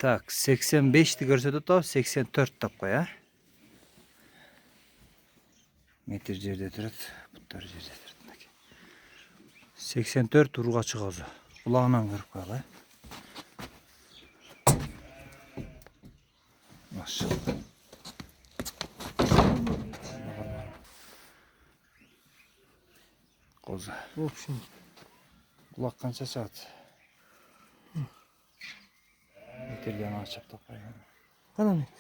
Tak 85'ti görsetip 84 tapqa ya. Metre жерде тұрады, бұттар жерде тұрады. 84 urga çıkazı. Kulağından kırıp kala. Maşallah. Koza. Option. Kulak kança saat. Metreden açıp toplayalım. Kana metre?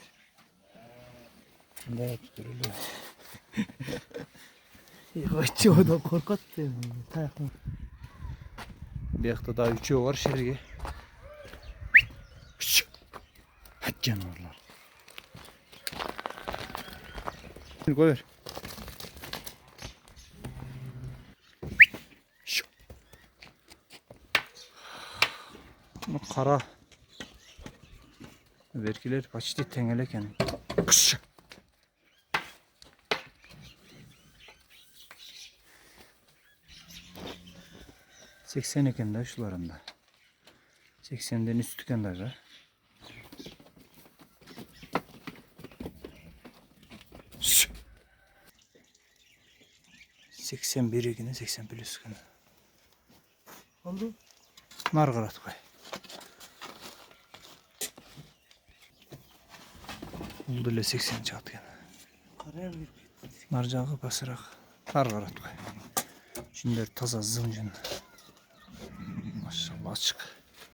Bunda hep duruluyor. Kaççı o da korkattı. Tayaklı. Bir yakta daha üçü var şerge. Hadi canavarlar. Koy ver. Bu kara. Verkiler kaçtı tengeleken. Kış. Seksen eken de şularında. 80'den üst eken de. 81 ekene 81 üst eken. Oldu. Margaret koy. Oldu ile 80 çatı yana. Karaya bir. Marcağı basırak. Margaret koy. Şimdi taza zımcın. Maşallah açık.